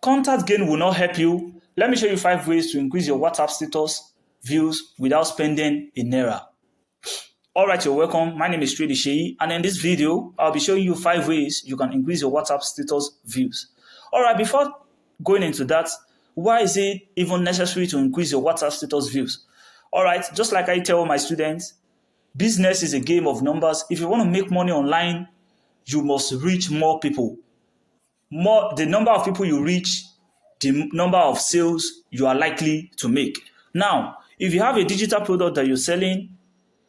Contact gain will not help you. Let me show you 5 ways to increase your WhatsApp status views without spending a naira. Alright, you're welcome. My name is Trady Sheyi, and in this video, I'll be showing you 5 ways you can increase your WhatsApp status views. Alright, before going into that, why is it even necessary to increase your WhatsApp status views? Alright, just like I tell my students, business is a game of numbers. If you want to make money online, you must reach more people. The number of people you reach, the number of sales you are likely to make. Now, if you have a digital product that you're selling,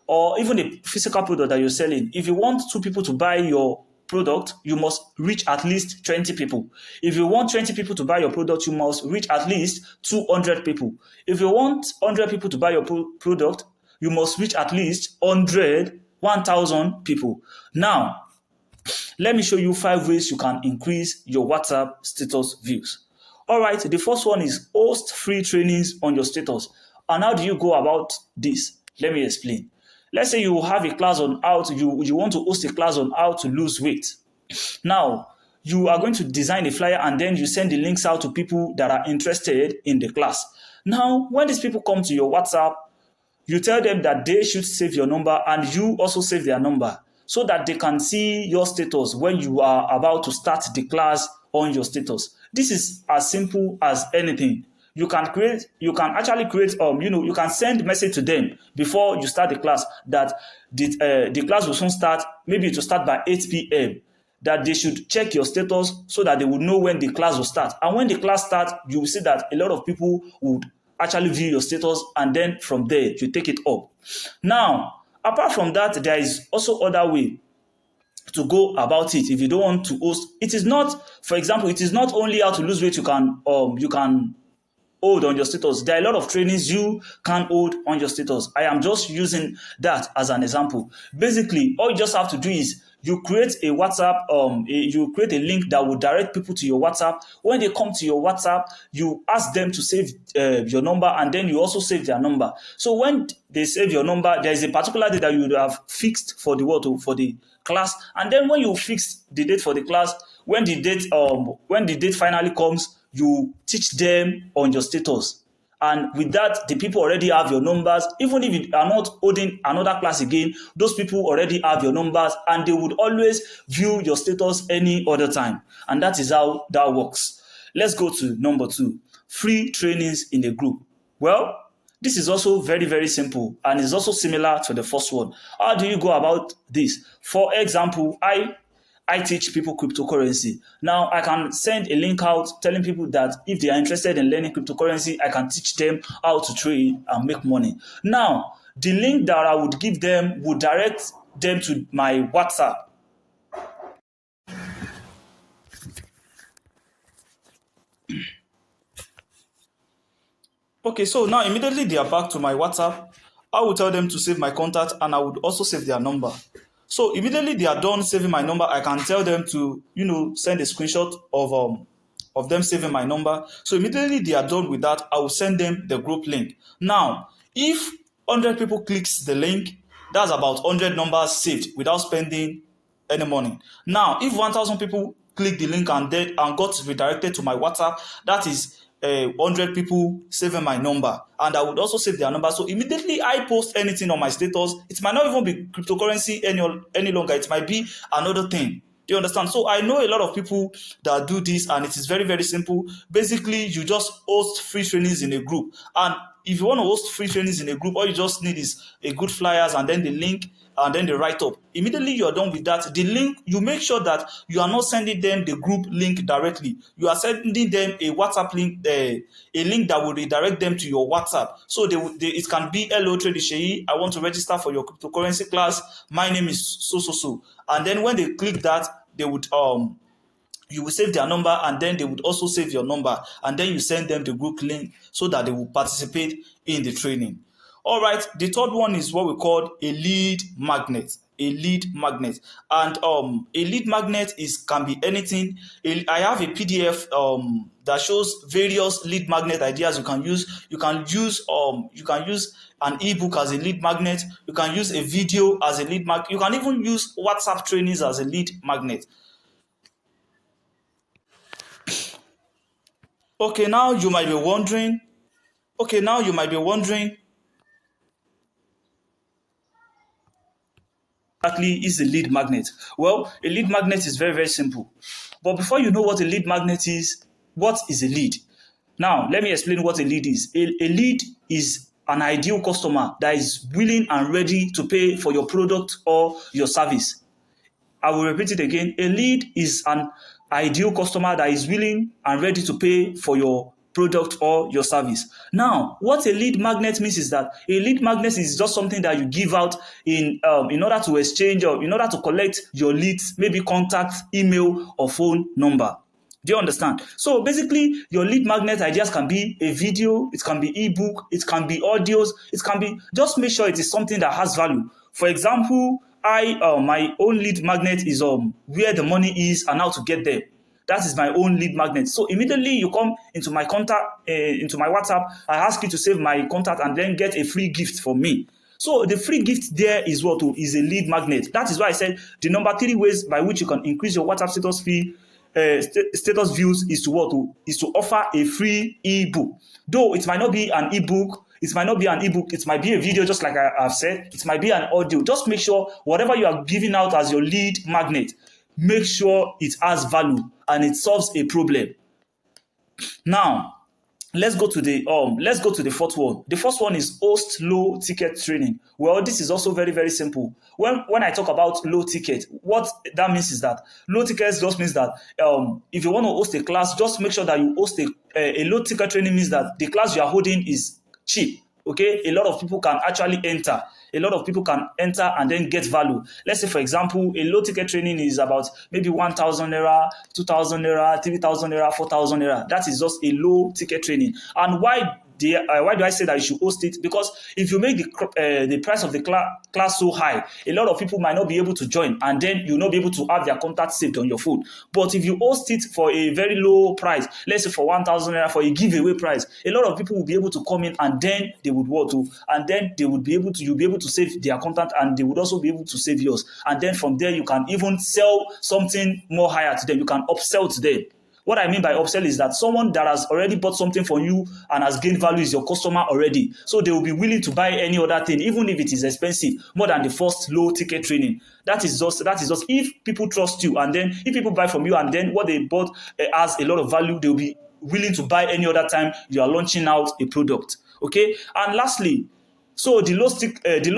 or even a physical product that you're selling, if you want 2 people to buy your product, you must reach at least 20 people. If you want 20 people to buy your product, you must reach at least 200 people. If you want 100 people to buy your product, you must reach at least 1,000 people. Now, let me show you 5 ways you can increase your WhatsApp status views. Alright, the first one is host free trainings on your status. And how do you go about this? Let me explain. Let's say you have a class on how to, you want to host a class on how to lose weight. Now, you are going to design a flyer and then you send the links out to people that are interested in the class. Now, when these people come to your WhatsApp, you tell them that they should save your number and you also save their number so that they can see your status when you are about to start the class on your status. This is as simple as anything. You can actually create, you can send a message to them before you start the class that the class will soon start, maybe it will start by 8 p.m., that they should check your status so that they will know when the class will start. And when the class starts, you will see that a lot of people would actually view your status, and then from there, you take it up. Now, apart from that, there is also other way to go about it if you don't want to host. It is not, for example, it is not only how to lose weight you can hold on your status. There are a lot of trainings you can hold on your status. I am just using that as an example. Basically, all you just have to do is you create a WhatsApp, you create a link that will direct people to your WhatsApp. When they come to your WhatsApp, you ask them to save your number, and then you also save their number. So when they save your number, there is a particular date that you would have fixed for the class, and then when you fix the date for the class, when the date finally comes, you teach them on your status. And with that, the people already have your numbers. Even if you are not holding another class again, those people already have your numbers and they would always view your status any other time. And that is how that works. Let's go to number 2, free trainings in a group. Well, this is also very, very simple and is also similar to the first one. How do you go about this? For example, I teach people cryptocurrency. Now, I can send a link out telling people that if they are interested in learning cryptocurrency, I can teach them how to trade and make money. Now, the link that I would give them would direct them to my WhatsApp. Okay, so now immediately they are back to my WhatsApp. I will tell them to save my contact and I would also save their number. So immediately they are done saving my number, I can tell them to, send a screenshot of them saving my number. So immediately they are done with that, I will send them the group link. Now, if 100 people clicks the link, that's about 100 numbers saved without spending any money. Now, if 1,000 people click the link and got redirected to my WhatsApp, that is 100 people saving my number, and I would also save their number. So immediately I post anything on my status, it might not even be cryptocurrency any longer. It might be another thing. Do you understand? So I know a lot of people that do this, and it is very, very simple. Basically, you just host free trainings in a group, and if you want to host free trainings in a group, all you just need is a good flyers and then the link and then the write-up. Immediately you're done with that, the link, you make sure that you are not sending them the group link directly. You are sending them a WhatsApp link, a link that will redirect them to your WhatsApp. So it can be, hello, Trady Sheyi, I want to register for your cryptocurrency class. My name is so. And then when they click that, they would you will save their number, and then they would also save your number, and then you send them the group link so that they will participate in the training. All right, the third one is what we call a lead magnet. A lead magnet, and a lead magnet can be anything. I have a PDF that shows various lead magnet ideas you can use. You can use an ebook as a lead magnet. You can use a video as a lead magnet. You can even use WhatsApp trainings as a lead magnet. Okay, now you might be wondering, exactly is a lead magnet? Well, a lead magnet is very, very simple. But before you know what a lead magnet is, what is a lead? Now, let me explain what a lead is. A lead is an ideal customer that is willing and ready to pay for your product or your service. I will repeat it again. A lead is an ideal customer that is willing and ready to pay for your product or your service. Now, what a lead magnet means is that a lead magnet is just something that you give out in order to exchange or in order to collect your leads, maybe contact, email, or phone number. Do you understand? So basically, your lead magnet ideas can be a video, it can be ebook, it can be audios, it can be, just make sure it is something that has value. For example, my own lead magnet is where the money is and how to get there. That is my own lead magnet. So immediately you come into my contact, into my WhatsApp, I ask you to save my contact and then get a free gift from me. So the free gift there is what is a lead magnet. That is why I said the number 3 ways by which you can increase your WhatsApp status fee. Status views is to offer a free ebook. Though it might not be an ebook, it might be a video, just like I've said, it might be an audio. Just make sure whatever you are giving out as your lead magnet, make sure it has value and it solves a problem. Now, let's go to the fourth one. The first one is host low ticket training. Well, this is also very, very simple. When I talk about low ticket, what that means is that low tickets just means that if you want to host a class, just make sure that you host a low ticket training. Means that the class you are holding is cheap. Okay, a lot of people can actually enter. A lot of people can enter and then get value. Let's say, for example, a low ticket training is about maybe 1,000 naira, 2,000 naira, 3,000 naira, 4,000 naira. That is just a low ticket training. And why do I say that you should host it? Because if you make the price of the class so high, a lot of people might not be able to join, and then you'll not be able to have their contact saved on your phone. But if you host it for a very low price, let's say for 1,000 naira, for a giveaway price, a lot of people will be able to come in, and then they would you'll be able to save their contact, and they would also be able to save yours. And then from there, you can even sell something more higher to them. You can upsell to them. What I mean by upsell is that someone that has already bought something from you and has gained value is your customer already. So they will be willing to buy any other thing, even if it is expensive, more than the first low ticket training. That is just if people trust you, and then if people buy from you and then what they bought has a lot of value, they will be willing to buy any other time you are launching out a product. Okay. And lastly, so the low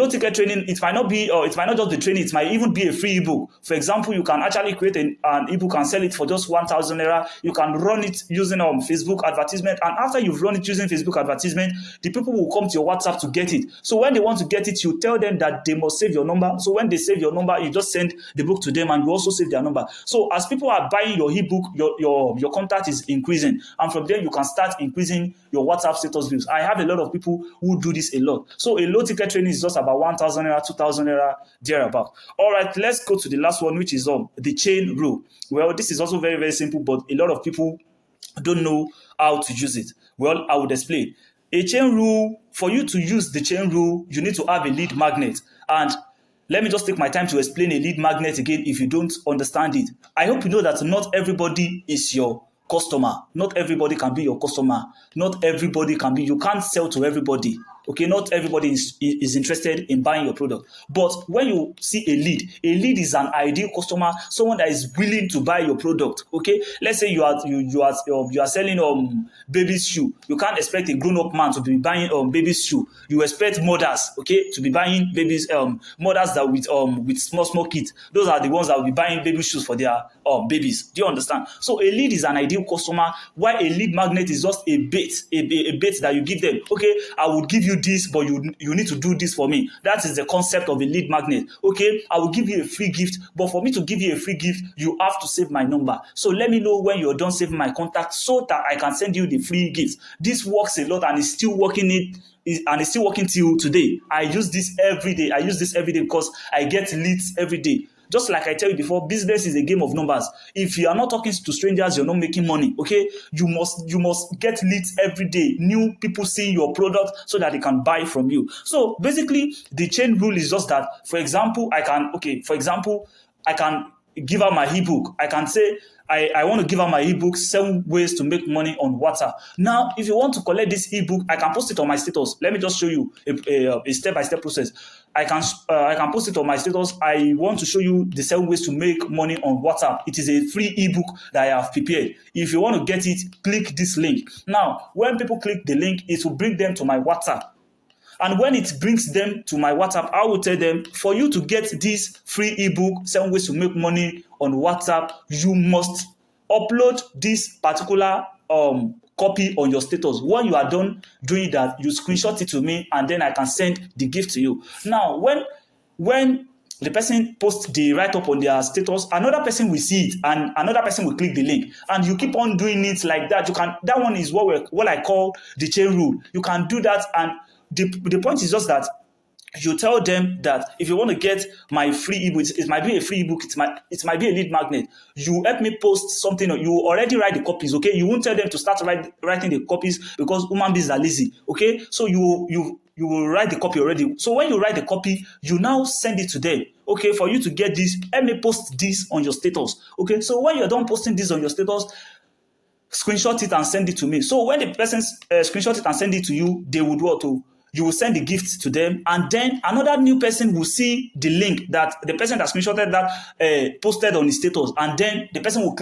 ticket training, it might not just be training, it might even be a free ebook. For example, you can actually create an ebook and sell it for just 1,000 naira. You can run it using Facebook advertisement, and after you've run it using Facebook advertisement, the people will come to your WhatsApp to get it. So when they want to get it, you tell them that they must save your number. So when they save your number, you just send the book to them, and you also save their number. So as people are buying your ebook, your contact is increasing, and from there you can start increasing your WhatsApp status views. I have a lot of people who do this a lot. So a low ticket training is just about 1,000 naira, 2,000 naira, thereabout. All right, let's go to the last one, which is the chain rule. Well, this is also very, very simple, but a lot of people don't know how to use it. Well, I would explain. A chain rule, for you to use the chain rule, you need to have a lead magnet. And let me just take my time to explain a lead magnet again if you don't understand it. I hope you know that not everybody is your customer. Not everybody can be your customer. Not everybody can be. You can't sell to everybody. Okay, not everybody is interested in buying your product. But when you see a lead is an ideal customer, someone that is willing to buy your product. Okay, let's say you are selling baby's shoe. You can't expect a grown-up man to be buying baby's shoe. You expect mothers, okay, to be buying babies mothers that with small kids. Those are the ones that will be buying baby shoes for their babies. Do you understand? So a lead is an ideal customer, while a lead magnet is just a bait that you give them. Okay, I would give you this, but you need to do this for me. That is the concept of a lead magnet. Okay, I will give you a free gift, but for me to give you a free gift, you have to save my number. So let me know when you're done saving my contact so that I can send you the free gifts. This works a lot and it's still working till today. I use this every day. Because I get leads every day. Just like I tell you before, business is a game of numbers. If you are not talking to strangers, you're not making money. Okay, you must get leads every day. New people seeing your product so that they can buy from you. So basically, the chain rule is just that. For example, I can give out my ebook. I can say I want to give out my ebook 7 ways to make money on WhatsApp. Now, if you want to collect this ebook, I can post it on my status. Let me just show you a step-by-step process. I can post it on my status. I want to show you the 7 ways to make money on WhatsApp. It is a free ebook that I have prepared. If you want to get it, click this link. Now, when people click the link, it will bring them to my WhatsApp. And when it brings them to my WhatsApp, I will tell them, for you to get this free ebook, 7 ways to make money on WhatsApp, you must upload this particular copy on your status. When you are done doing that, you screenshot it to me, and then I can send the gift to you. Now, when the person posts the write-up on their status, another person will see it, and another person will click the link, and you keep on doing it like that. That one is what I call the chain rule. You can do that, and the point is just that you tell them that if you want to get my free ebook, it might be a free ebook, it might be a lead magnet. You help me post something, you already write the copies, okay? You won't tell them to start writing the copies because human beings are lazy, okay? So you will write the copy already. So when you write the copy, you now send it to them. Okay, for you to get this, help me post this on your status. Okay, so when you're done posting this on your status, screenshot it and send it to me. So when the person screenshot it and send it to you, they would what to. You will send the gift to them, and then another new person will see the link that the person that screenshotted that posted on his status, and then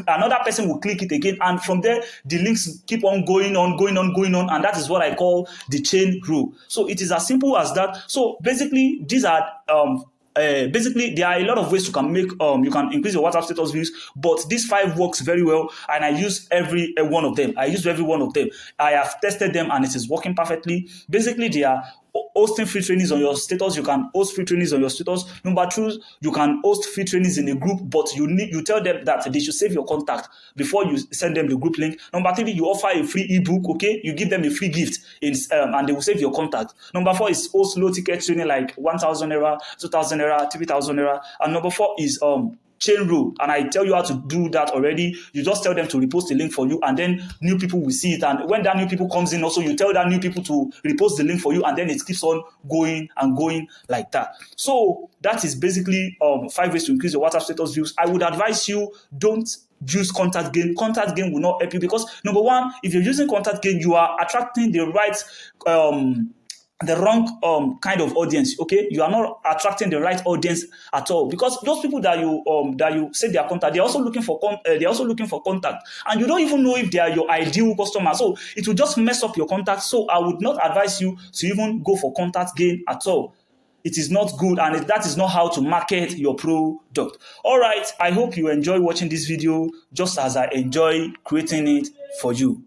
another person will click it again, and from there the links keep on going on, and that is what I call the chain rule. So it is as simple as that. So basically, these are basically there are a lot of ways you can make you can increase your WhatsApp status views, but this 5 works very well, and I use every one of them. I have tested them, and it is working perfectly. Basically, they are hosting free trainings on your status. You can host free trainings on your status. Number 2, you can host free trainings in a group, but you tell them that they should save your contact before you send them the group link. Number 3, you offer a free ebook, okay? You give them a free gift and they will save your contact. Number 4 is host low ticket training like 1,000 naira, 2,000 naira, 3,000 naira. And number 4 is chain rule, and I tell you how to do that already. You just tell them to repost the link for you, and then new people will see it, and when that new people comes in also, you tell that new people to repost the link for you, and then it keeps on going and going like that. So that is basically 5 ways to increase your WhatsApp status views. I would advise you, don't use contact gain. Contact gain will not help you because, number 1, if you're using contact gain, you are attracting the wrong kind of audience. Okay, you are not attracting the right audience at all, because those people that you say they are contact, they're also looking for contact, and you don't even know if they are your ideal customer. So it will just mess up your contact. So I would not advise you to even go for contact gain at all. It is not good, and that is not how to market your product. All right, I hope you enjoy watching this video just as I enjoy creating it for you.